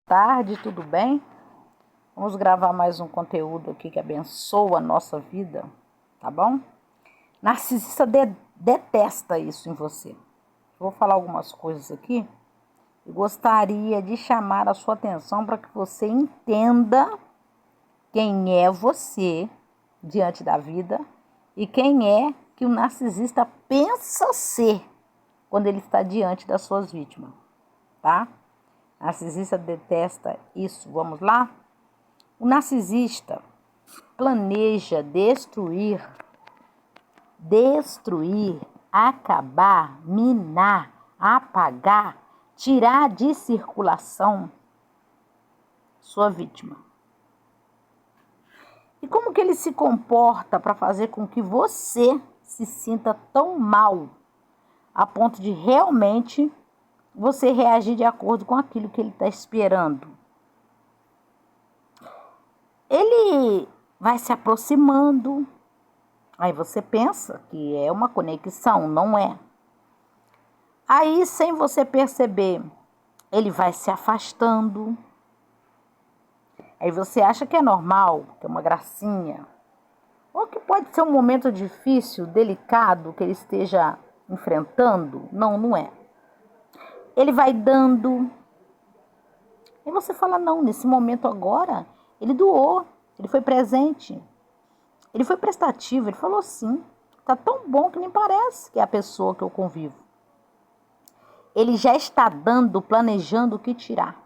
Tarde, tudo bem? Vamos gravar mais um conteúdo aqui que abençoa a nossa vida, tá bom? Narcisista detesta isso em você. Vou falar algumas coisas aqui e gostaria de chamar a sua atenção para que você entenda quem é você diante da vida e quem é que o narcisista pensa ser quando ele está diante das suas vítimas, tá? Narcisista detesta isso. Vamos lá? O narcisista planeja destruir, acabar, minar, apagar, tirar de circulação sua vítima. E como que ele se comporta para fazer com que você se sinta tão mal a ponto de realmente você reagir de acordo com aquilo que ele está esperando? Ele vai se aproximando, aí você pensa que é uma conexão, não é? Aí, sem você perceber, ele vai se afastando. Aí você acha que é normal, que é uma gracinha, ou que pode ser um momento difícil, delicado, que ele esteja enfrentando. Não, não é. Ele vai dando. E você fala, não, nesse momento agora, ele doou, ele foi presente, ele foi prestativo, ele falou sim, tá tão bom que nem parece que é a pessoa que eu convivo. Ele já está dando, planejando o que tirar.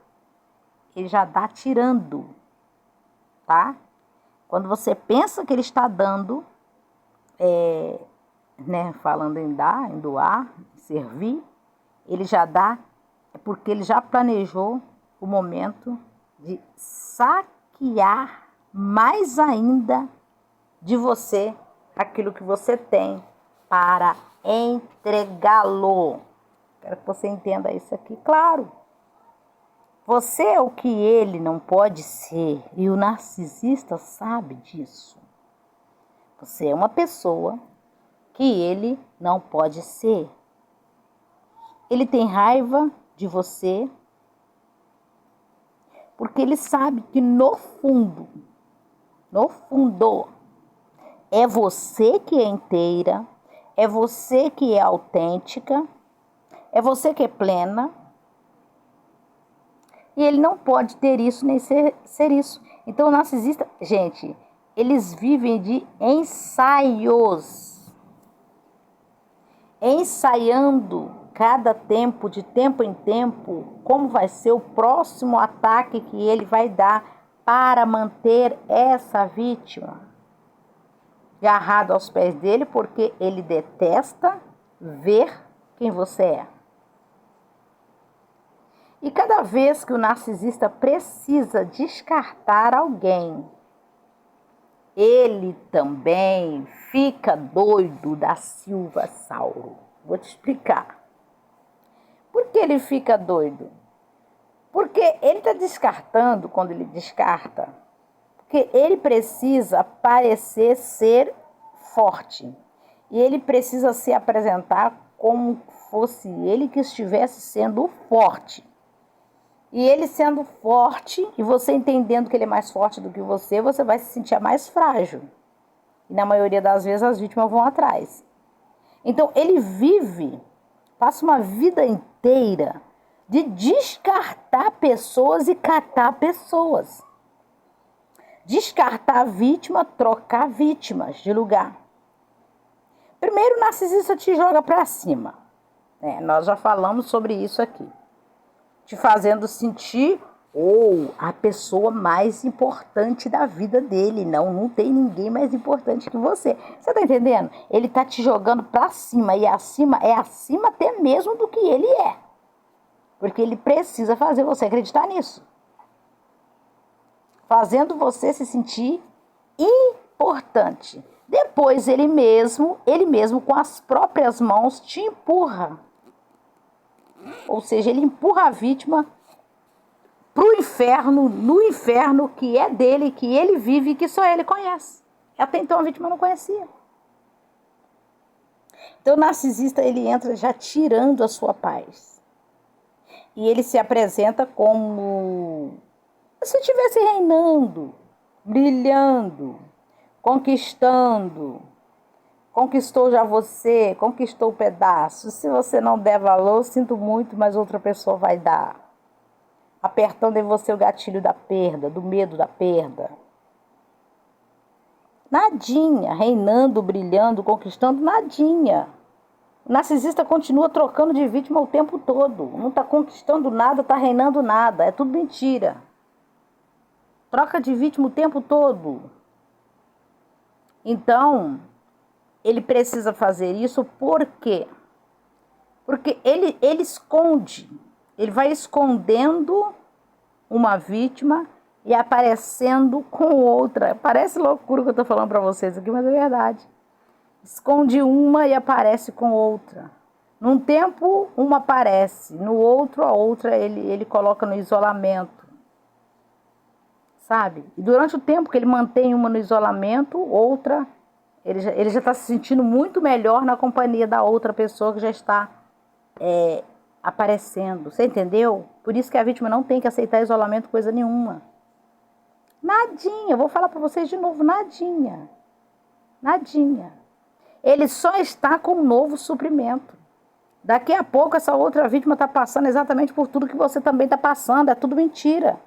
Ele já dá tirando, tá? Quando você pensa que ele está dando, falando em dar, em doar, em servir, ele já dá, é porque ele já planejou o momento de saquear mais ainda de você aquilo que você tem para entregá-lo. Quero que você entenda isso aqui, claro. Você é o que ele não pode ser e o narcisista sabe disso. Você é uma pessoa que ele não pode ser. Ele tem raiva de você porque ele sabe que no fundo, é você que é inteira, é você que é autêntica, é você que é plena. E ele não pode ter isso nem ser isso. Então o narcisista, gente, eles vivem de ensaios. Ensaiando cada tempo, de tempo em tempo, como vai ser o próximo ataque que ele vai dar para manter essa vítima agarrado aos pés dele, porque ele detesta ver quem você é. E cada vez que o narcisista precisa descartar alguém, ele também fica doido da Silva Sauro. Vou te explicar. Por que ele fica doido? Porque ele está descartando quando ele descarta. Porque ele precisa parecer ser forte. E ele precisa se apresentar como fosse ele que estivesse sendo forte. E ele sendo forte, e você entendendo que ele é mais forte do que você vai se sentir mais frágil. E na maioria das vezes as vítimas vão atrás. Então ele passa uma vida inteira de descartar pessoas e catar pessoas. Descartar a vítima, trocar vítimas de lugar. Primeiro o narcisista te joga para cima. Nós já falamos sobre isso aqui. Te fazendo sentir a pessoa mais importante da vida dele. Não tem ninguém mais importante que você. Você tá entendendo? Ele tá te jogando pra cima. E acima é acima até mesmo do que ele é. Porque ele precisa fazer você acreditar nisso. Fazendo você se sentir importante. Depois ele mesmo com as próprias mãos te empurra. Ou seja, ele empurra a vítima pro inferno, no inferno que é dele, que ele vive e que só ele conhece. Até então a vítima não conhecia. Então o narcisista, ele entra já tirando a sua paz. E ele se apresenta como Se estivesse reinando, brilhando, conquistando, conquistou já você, conquistou o pedaço. Se você não der valor, sinto muito, mas outra pessoa vai dar. Apertando em você o gatilho da perda, do medo da perda. Nadinha, reinando, brilhando, conquistando, nadinha. O narcisista continua trocando de vítima o tempo todo. Não está conquistando nada, está reinando nada. É tudo mentira. Troca de vítima o tempo todo. Então, ele precisa fazer isso por quê? Porque ele esconde. Ele vai escondendo uma vítima e aparecendo com outra. Parece loucura o que eu estou falando para vocês aqui, mas é verdade. Esconde uma e aparece com outra. Num tempo, uma aparece. No outro, a outra ele coloca no isolamento. Sabe? E durante o tempo que ele mantém uma no isolamento, outra, ele já está se sentindo muito melhor na companhia da outra pessoa que já está aparecendo. Você entendeu? Por isso que a vítima não tem que aceitar isolamento coisa nenhuma. Nadinha. Eu vou falar para vocês de novo. Nadinha. Nadinha. Ele só está com um novo suprimento. Daqui a pouco essa outra vítima está passando exatamente por tudo que você também está passando. É tudo mentira.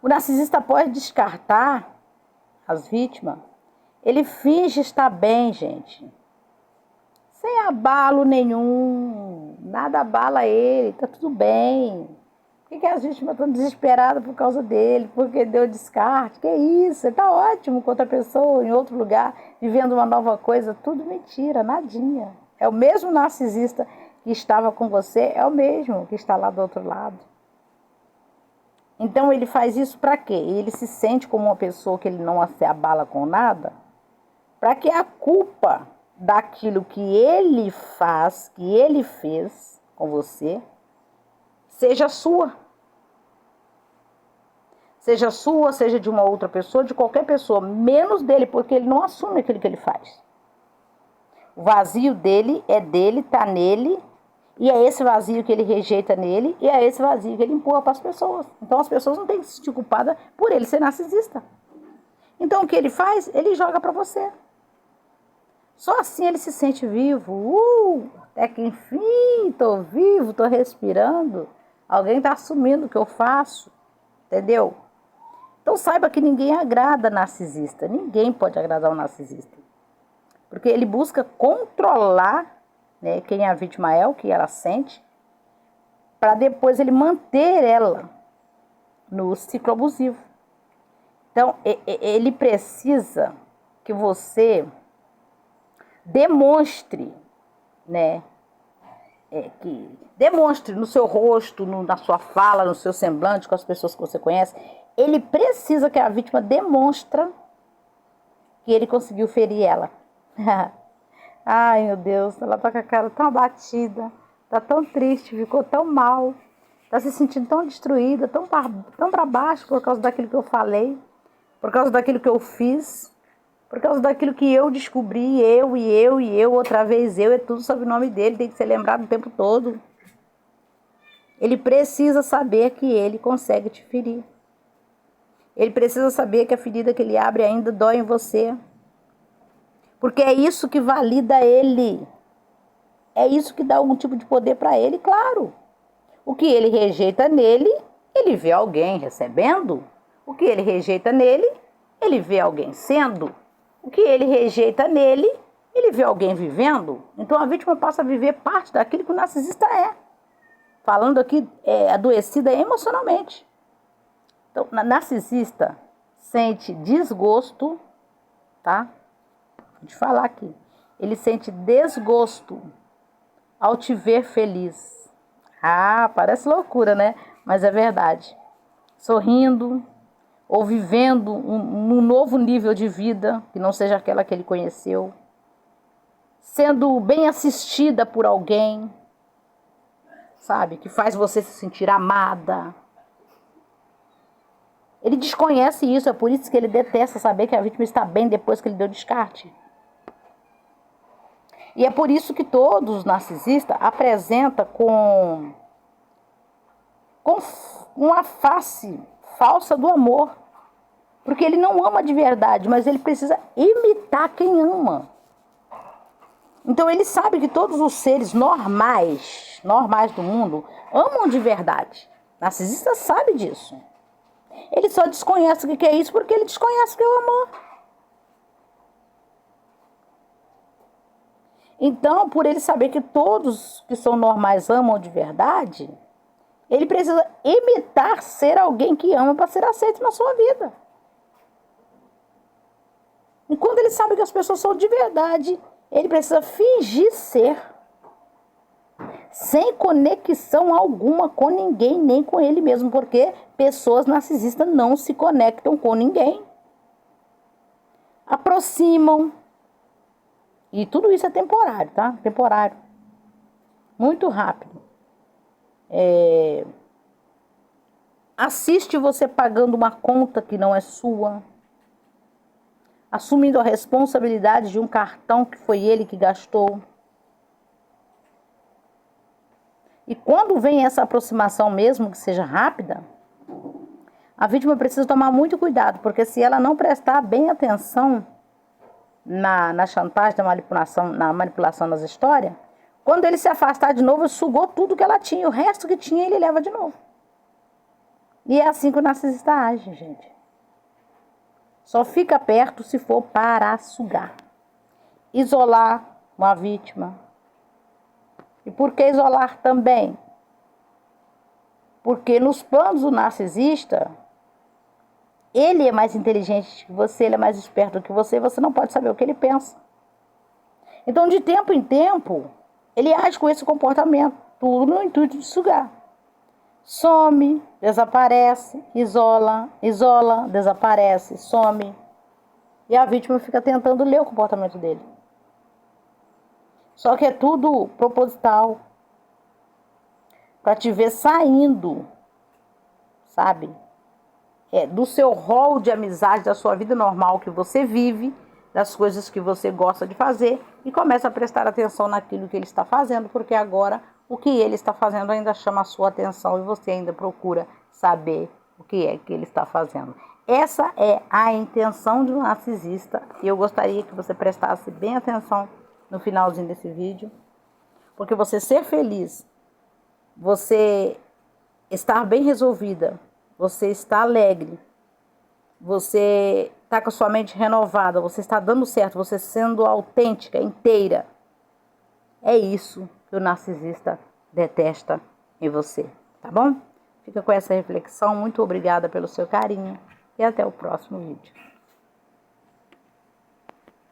O narcisista pode descartar as vítimas. Ele finge estar bem, gente. Sem abalo nenhum. Nada abala ele. Está tudo bem. Por que as vítimas estão desesperadas por causa dele? Porque deu descarte? Que isso? Ele está ótimo com outra pessoa, em outro lugar, vivendo uma nova coisa. Tudo mentira, nadinha. É o mesmo narcisista que estava com você, é o mesmo que está lá do outro lado. Então ele faz isso para quê? Ele se sente como uma pessoa que ele não se abala com nada, para que a culpa daquilo que ele faz, que ele fez com você, seja sua. Seja sua, seja de uma outra pessoa, de qualquer pessoa, menos dele, porque ele não assume aquilo que ele faz. O vazio dele, tá nele, e é esse vazio que ele rejeita nele, e é esse vazio que ele empurra para as pessoas. Então as pessoas não têm que se sentir culpadas por ele ser narcisista. Então o que ele faz? Ele joga para você. Só assim ele se sente vivo. Até que enfim, estou vivo, estou respirando. Alguém está assumindo o que eu faço. Entendeu? Então saiba que ninguém agrada narcisista. Ninguém pode agradar um narcisista. Porque ele busca controlar, né, quem a vítima é, o que ela sente, para depois ele manter ela no ciclo abusivo. Então ele precisa que você demonstre, né? Que demonstre no seu rosto, na sua fala, no seu semblante, com as pessoas que você conhece. Ele precisa que a vítima demonstre que ele conseguiu ferir ela. Ai, meu Deus, ela tá com a cara tão abatida, tá tão triste, ficou tão mal, tá se sentindo tão destruída, tão para baixo por causa daquilo que eu falei, por causa daquilo que eu fiz. Por causa daquilo que eu descobri, eu, outra vez eu, é tudo sob o nome dele, tem que ser lembrado o tempo todo. Ele precisa saber que ele consegue te ferir. Ele precisa saber que a ferida que ele abre ainda dói em você. Porque é isso que valida ele. É isso que dá algum tipo de poder para ele, claro. O que ele rejeita nele, ele vê alguém recebendo. O que ele rejeita nele, ele vê alguém sendo. O que ele rejeita nele, ele vê alguém vivendo. Então a vítima passa a viver parte daquilo que o narcisista é. Falando aqui, adoecida emocionalmente. Então, o narcisista sente desgosto, tá? Vou te falar aqui. Ele sente desgosto ao te ver feliz. Ah, parece loucura, né? Mas é verdade. Sorrindo, ou vivendo um novo nível de vida, que não seja aquela que ele conheceu, sendo bem assistida por alguém, sabe, que faz você se sentir amada. Ele desconhece isso, é por isso que ele detesta saber que a vítima está bem depois que ele deu descarte. E é por isso que todos os narcisistas apresentam com com uma face falsa do amor. Porque ele não ama de verdade, mas ele precisa imitar quem ama. Então ele sabe que todos os seres normais do mundo, amam de verdade. O narcisista sabe disso. Ele só desconhece o que é isso porque ele desconhece o que é o amor. Então, por ele saber que todos que são normais amam de verdade, ele precisa imitar ser alguém que ama para ser aceito na sua vida. E quando ele sabe que as pessoas são de verdade, ele precisa fingir ser, sem conexão alguma com ninguém, nem com ele mesmo, porque pessoas narcisistas não se conectam com ninguém. Aproximam. E tudo isso é temporário, tá? Temporário. Muito rápido. Assiste você pagando uma conta que não é sua. Assumindo a responsabilidade de um cartão que foi ele que gastou. E quando vem essa aproximação mesmo, que seja rápida, a vítima precisa tomar muito cuidado, porque se ela não prestar bem atenção na chantagem, na manipulação das histórias, quando ele se afastar de novo, sugou tudo que ela tinha, o resto que tinha ele leva de novo. E é assim que o narcisista age, gente. Só fica perto se for para sugar. Isolar uma vítima. E por que isolar também? Porque nos planos do narcisista, ele é mais inteligente que você, ele é mais esperto que você não pode saber o que ele pensa. Então, de tempo em tempo, ele age com esse comportamento, tudo no intuito de sugar. Some, desaparece, isola, desaparece, some. E a vítima fica tentando ler o comportamento dele. Só que é tudo proposital. Para te ver saindo, sabe? Do seu rol de amizade, da sua vida normal que você vive, das coisas que você gosta de fazer, e começa a prestar atenção naquilo que ele está fazendo, porque agora o que ele está fazendo ainda chama a sua atenção e você ainda procura saber o que é que ele está fazendo. Essa é a intenção de um narcisista e eu gostaria que você prestasse bem atenção no finalzinho desse vídeo, porque você ser feliz, você estar bem resolvida, você está alegre, você está com a sua mente renovada, você está dando certo, você sendo autêntica, inteira. É isso que o narcisista detesta em você, tá bom? Fica com essa reflexão, muito obrigada pelo seu carinho e até o próximo vídeo.